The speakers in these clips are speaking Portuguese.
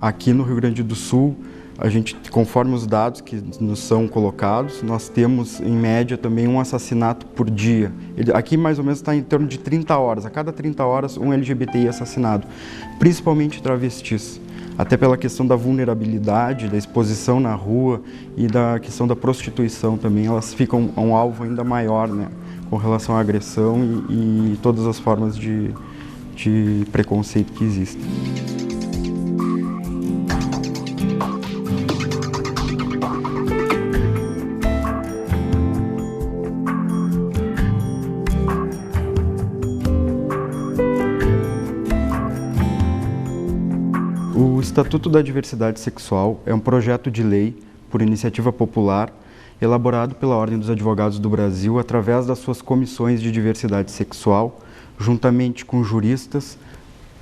Aqui no Rio Grande do Sul, a gente, conforme os dados que nos são colocados, nós temos em média também um assassinato por dia. Aqui mais ou menos está em torno de 30 horas, a cada 30 horas um LGBTI assassinado, principalmente travestis. Até pela questão da vulnerabilidade, da exposição na rua e da questão da prostituição também, elas ficam um alvo ainda maior, né, com relação à agressão e todas as formas de preconceito que existem. O Estatuto da Diversidade Sexual é um projeto de lei por iniciativa popular elaborado pela Ordem dos Advogados do Brasil através das suas comissões de diversidade sexual, juntamente com juristas,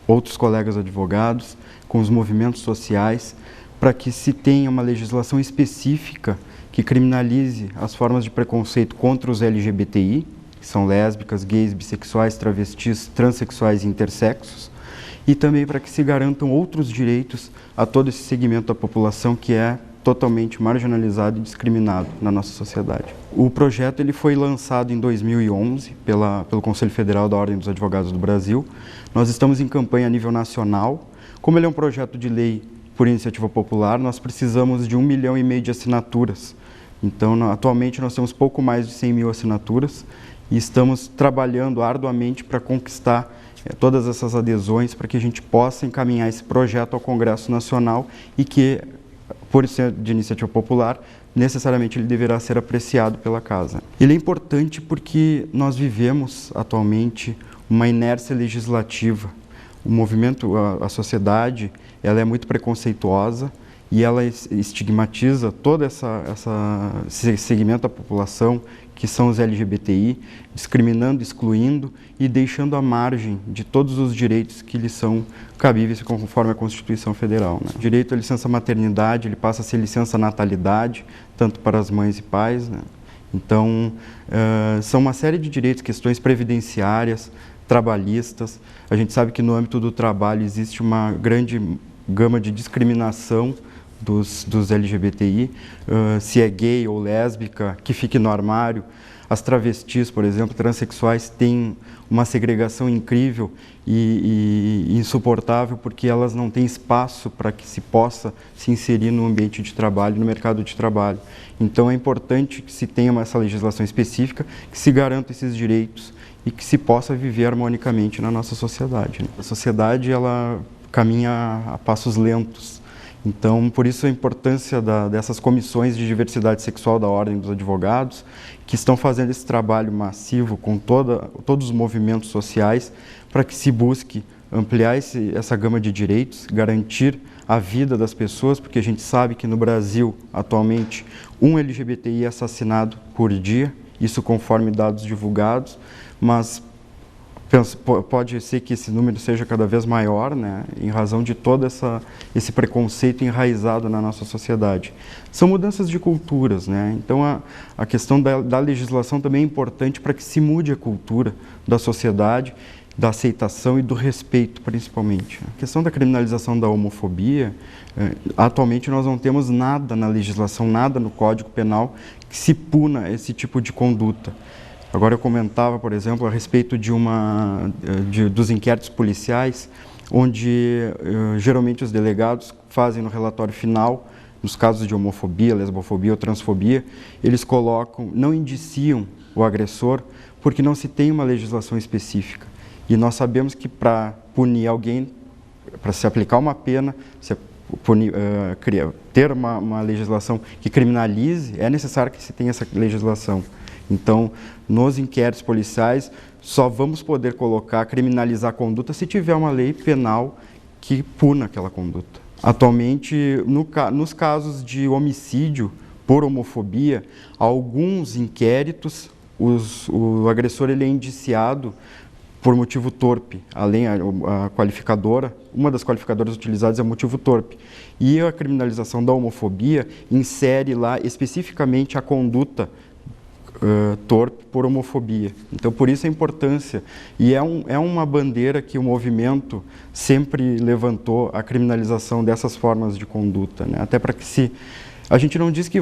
outros colegas advogados, com os movimentos sociais, para que se tenha uma legislação específica que criminalize as formas de preconceito contra os LGBTI, que são lésbicas, gays, bissexuais, travestis, transexuais e intersexos, e também para que se garantam outros direitos a todo esse segmento da população que é totalmente marginalizado e discriminado na nossa sociedade. O projeto ele foi lançado em 2011 pelo Conselho Federal da Ordem dos Advogados do Brasil. Nós estamos em campanha a nível nacional. Como ele é um projeto de lei por iniciativa popular, nós precisamos de 1,5 milhão de assinaturas. Então, atualmente, nós temos pouco mais de 100 mil assinaturas e estamos trabalhando arduamente para conquistar todas essas adesões para que a gente possa encaminhar esse projeto ao Congresso Nacional e que, por ser de iniciativa popular, necessariamente ele deverá ser apreciado pela Casa. Ele é importante porque nós vivemos atualmente uma inércia legislativa. O movimento, a sociedade, ela é muito preconceituosa e ela estigmatiza todo esse segmento da população, que são os LGBTI, discriminando, excluindo e deixando à margem de todos os direitos que lhes são cabíveis conforme a Constituição Federal, né? O direito à licença maternidade, ele passa a ser licença natalidade, tanto para as mães e pais, né? Então, são uma série de direitos, questões previdenciárias, trabalhistas. A gente sabe que no âmbito do trabalho existe uma grande gama de discriminação dos LGBTI, se é gay ou lésbica, que fique no armário. As travestis, por exemplo, transexuais, têm uma segregação incrível e insuportável porque elas não têm espaço para que se possa se inserir no ambiente de trabalho, no mercado de trabalho. Então é importante que se tenha essa legislação específica, que se garanta esses direitos e que se possa viver harmonicamente na nossa sociedade, né? A sociedade, ela caminha a passos lentos. Então, por isso a importância dessas comissões de diversidade sexual da Ordem dos Advogados, que estão fazendo esse trabalho massivo com todos os movimentos sociais, para que se busque ampliar essa gama de direitos, garantir a vida das pessoas, porque a gente sabe que no Brasil, atualmente, um LGBTI é assassinado por dia, isso conforme dados divulgados, mas pode ser que esse número seja cada vez maior, né, em razão de todo esse preconceito enraizado na nossa sociedade. São mudanças de culturas, né? Então a questão da legislação também é importante para que se mude a cultura da sociedade, da aceitação e do respeito, principalmente. A questão da criminalização da homofobia, atualmente nós não temos nada na legislação, nada no Código Penal que se puna esse tipo de conduta. Agora eu comentava, por exemplo, a respeito dos inquéritos policiais, onde geralmente os delegados fazem no relatório final, nos casos de homofobia, lesbofobia ou transfobia, eles colocam, não indiciam o agressor, porque não se tem uma legislação específica. E nós sabemos que para punir alguém, para se aplicar uma pena, ter uma legislação que criminalize, é necessário que se tenha essa legislação. Então, nos inquéritos policiais, só vamos poder criminalizar a conduta se tiver uma lei penal que puna aquela conduta. Atualmente, nos casos de homicídio por homofobia, alguns inquéritos, o agressor ele é indiciado por motivo torpe, além a qualificadora, uma das qualificadoras utilizadas é motivo torpe. E a criminalização da homofobia insere lá especificamente a conduta torpe por homofobia. Então, por isso a importância, e é uma bandeira que o movimento sempre levantou, a criminalização dessas formas de conduta, né? Até para que a gente não diz que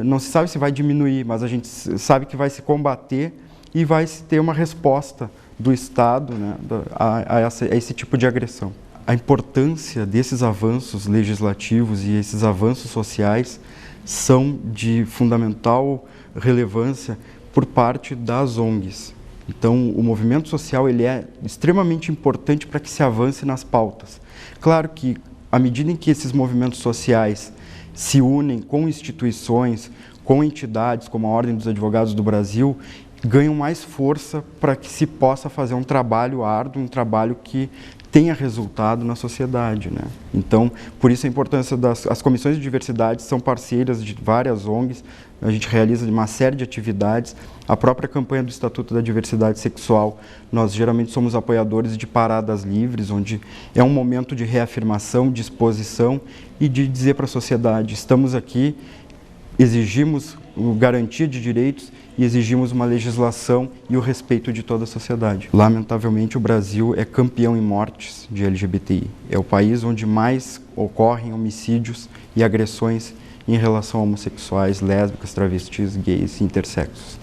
não se sabe se vai diminuir, mas a gente sabe que vai se combater e vai se ter uma resposta do Estado, né, a esse tipo de agressão. A importância desses avanços legislativos e esses avanços sociais são de fundamental relevância por parte das ONGs. Então, o movimento social ele é extremamente importante para que se avance nas pautas. Claro que, à medida em que esses movimentos sociais se unem com instituições, com entidades como a Ordem dos Advogados do Brasil, ganham mais força para que se possa fazer um trabalho árduo, um trabalho que tenha resultado na sociedade, né? Então, por isso a importância as comissões de diversidade são parceiras de várias ONGs, a gente realiza uma série de atividades, a própria campanha do Estatuto da Diversidade Sexual, nós geralmente somos apoiadores de paradas livres, onde é um momento de reafirmação, de exposição e de dizer para a sociedade, estamos aqui, exigimos garantia de direitos e exigimos uma legislação e o respeito de toda a sociedade. Lamentavelmente, o Brasil é campeão em mortes de LGBTI. É o país onde mais ocorrem homicídios e agressões em relação a homossexuais, lésbicas, travestis, gays e intersexos.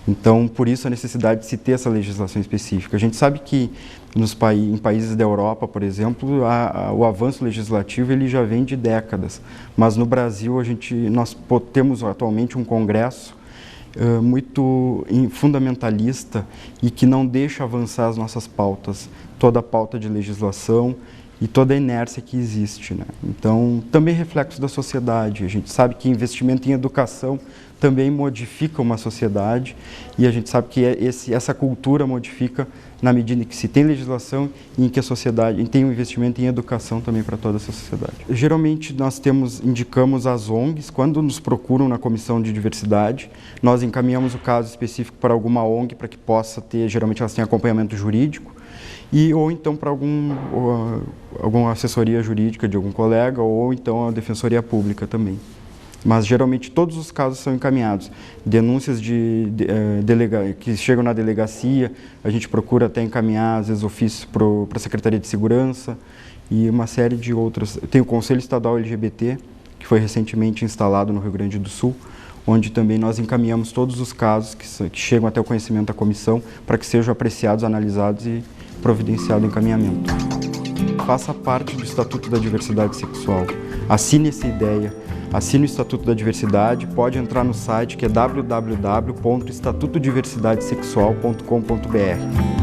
Então, por isso a necessidade de se ter essa legislação específica. A gente sabe que em países da Europa, por exemplo, o avanço legislativo ele já vem de décadas, mas no Brasil nós temos atualmente um Congresso muito fundamentalista e que não deixa avançar as nossas pautas, toda a pauta de legislação e toda a inércia que existe, né? Então, também reflexo da sociedade. A gente sabe que investimento em educação também modifica uma sociedade e a gente sabe que essa cultura modifica na medida em que se tem legislação e em que a sociedade tem um investimento em educação também para toda a sociedade. Geralmente nós indicamos as ONGs, quando nos procuram na comissão de diversidade, nós encaminhamos o caso específico para alguma ONG para que possa ter, geralmente elas têm acompanhamento jurídico, ou então para alguma assessoria jurídica de algum colega, ou então a Defensoria Pública também. Mas geralmente todos os casos são encaminhados. Denúncias que chegam na delegacia, a gente procura até encaminhar, às vezes, ofícios para a Secretaria de Segurança e uma série de outras. Tem o Conselho Estadual LGBT, que foi recentemente instalado no Rio Grande do Sul, onde também nós encaminhamos todos os casos que chegam até o conhecimento da comissão para que sejam apreciados, analisados e providenciado o encaminhamento. Faça parte do Estatuto da Diversidade Sexual. Assine essa ideia. Assine o Estatuto da Diversidade, pode entrar no site que é www.estatutodiversidadesexual.com.br.